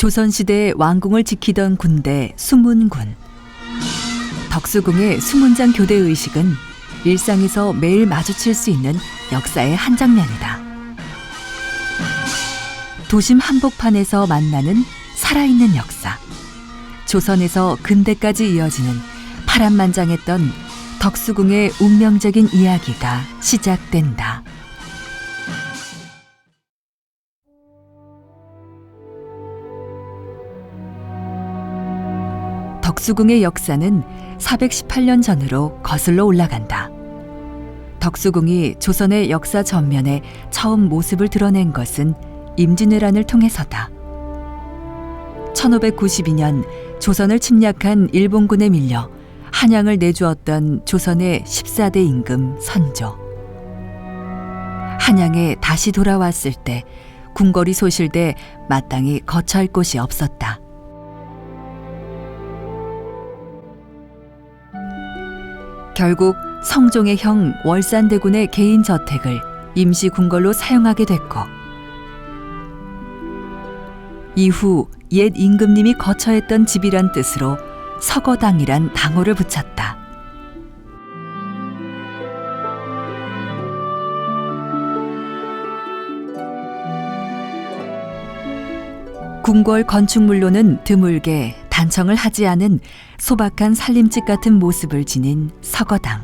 조선시대의 왕궁을 지키던 군대 수문군. 덕수궁의 수문장 교대 의식은 일상에서 매일 마주칠 수 있는 역사의 한 장면이다. 도심 한복판에서 만나는 살아있는 역사. 조선에서 근대까지 이어지는 파란만장했던 덕수궁의 운명적인 이야기가 시작된다. 덕수궁의 역사는 418년 전으로 거슬러 올라간다. 덕수궁이 조선의 역사 전면에 처음 모습을 드러낸 것은 임진왜란을 통해서다. 1592년 조선을 침략한 일본군에 밀려 한양을 내주었던 조선의 14대 임금 선조. 한양에 다시 돌아왔을 때 궁궐이 소실돼 마땅히 거처할 곳이 없었다. 결국 성종의 형 월산대군의 개인 저택을 임시 궁궐로 사용하게 됐고, 이후 옛 임금님이 거처했던 집이란 뜻으로 서거당이란 당호를 붙였다. 궁궐 건축물로는 드물게 단청을 하지 않은 소박한 살림집 같은 모습을 지닌 서거당.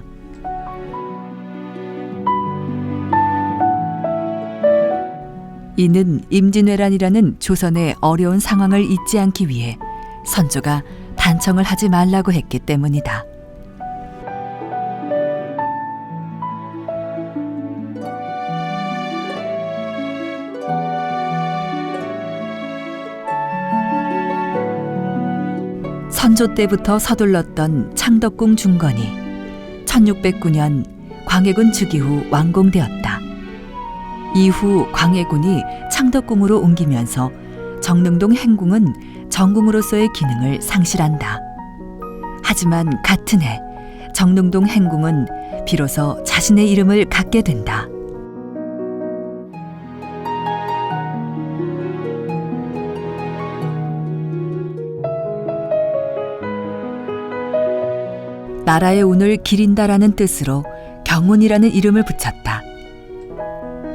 이는 임진왜란이라는 조선의 어려운 상황을 잊지 않기 위해 선조가 단청을 하지 말라고 했기 때문이다. 선조 때부터 서둘렀던 창덕궁 중건이 1609년 광해군 즉위 후 완공되었다. 이후 광해군이 창덕궁으로 옮기면서 정릉동 행궁은 정궁으로서의 기능을 상실한다. 하지만 같은 해 정릉동 행궁은 비로소 자신의 이름을 갖게 된다. 나라의 운을 기린다라는 뜻으로 경운이라는 이름을 붙였다.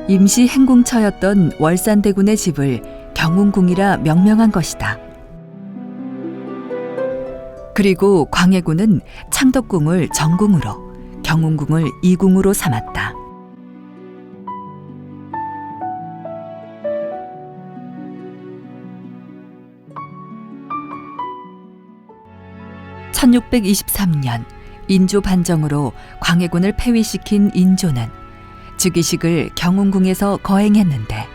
임시 행궁처였던 월산대군의 집을 경운궁이라 명명한 것이다. 그리고 광해군은 창덕궁을 정궁으로, 경운궁을 이궁으로 삼았다. (1623년) 인조 반정으로 광해군을 폐위시킨 인조는 즉위식을 경운궁에서 거행했는데,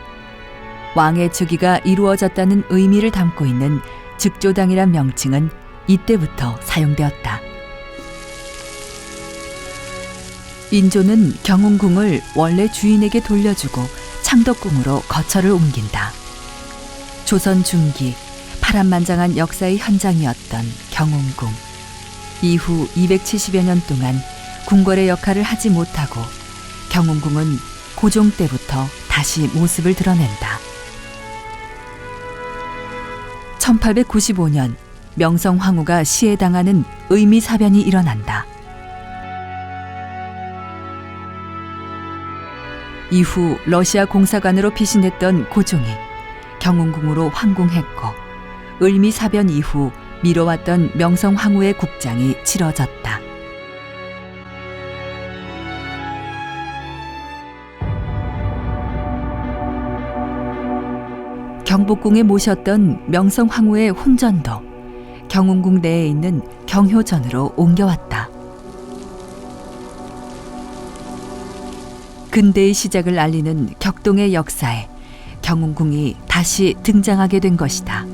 왕의 즉위가 이루어졌다는 의미를 담고 있는 즉조당이란 명칭은 이때부터 사용되었다. 인조는 경운궁을 원래 주인에게 돌려주고 창덕궁으로 거처를 옮긴다. 조선 중기 파란만장한 역사의 현장이었던 경운궁. 이후 270여 년 동안 궁궐의 역할을 하지 못하고 경운궁은 고종 때부터 다시 모습을 드러낸다. 1895년 명성황후가 시해당하는 의미사변이 일어난다. 이후 러시아 공사관으로 피신했던 고종이 경운궁으로 황궁했고, 의미사변 이후 미뤄왔던 명성황후의 국장이 치러졌다. 경복궁에 모셨던 명성황후의 혼전도 경운궁 내에 있는 경효전으로 옮겨왔다. 근대의 시작을 알리는 격동의 역사에 경운궁이 다시 등장하게 된 것이다.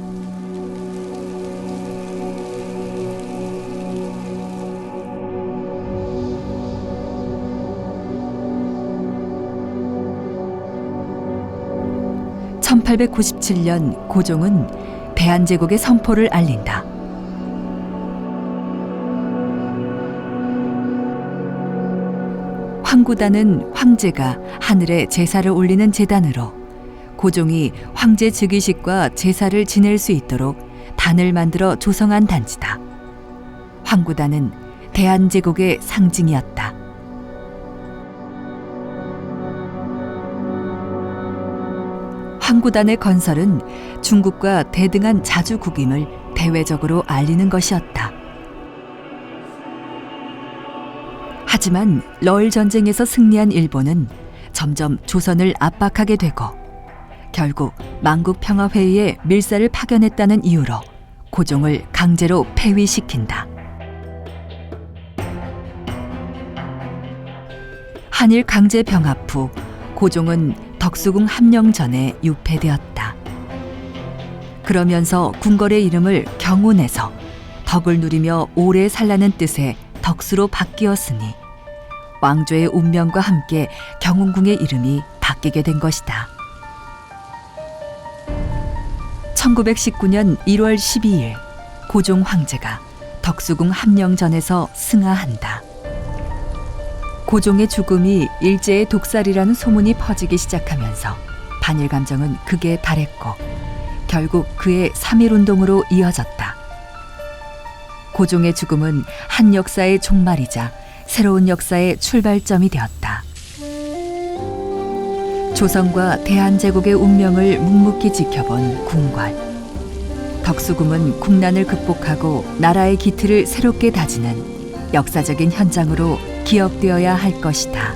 (1897년) 고종은 대한제국의 선포를 알린다. 황구단은 황제가 하늘에 제사를 올리는 제단으로, 고종이 황제 즉위식과 제사를 지낼 수 있도록 단을 만들어 조성한 단지다. 황구단은 대한제국의 상징이었다. 황구단의 건설은 중국과 대등한 자주국임을 대외적으로 알리는 것이었다. 하지만 러일 전쟁에서 승리한 일본은 점점 조선을 압박하게 되고 결국 만국평화회의에 밀사를 파견했다는 이유로 고종을 강제로 폐위시킨다. 한일 강제 병합 후 고종은 덕수궁 함령 전에 유폐되었다. 그러면서 궁궐의 이름을 경운에서 덕을 누리며 오래 살라는 뜻의 덕수로 바뀌었으니 왕조의 운명과 함께 경운궁의 이름이 바뀌게 된 것이다. 1919년 1월 12일 고종 황제가 덕수궁 함령전에서 승하한다. 고종의 죽음이 일제의 독살이라는 소문이 퍼지기 시작하면서 반일 감정은 극에 달했고 결국 그의 3.1운동으로 이어졌다. 고종의 죽음은 한 역사의 종말이자 새로운 역사의 출발점이 되었다. 조선과 대한제국의 운명을 묵묵히 지켜본 궁궐. 덕수궁은 국난을 극복하고 나라의 기틀을 새롭게 다지는 역사적인 현장으로 기억되어야 할 것이다.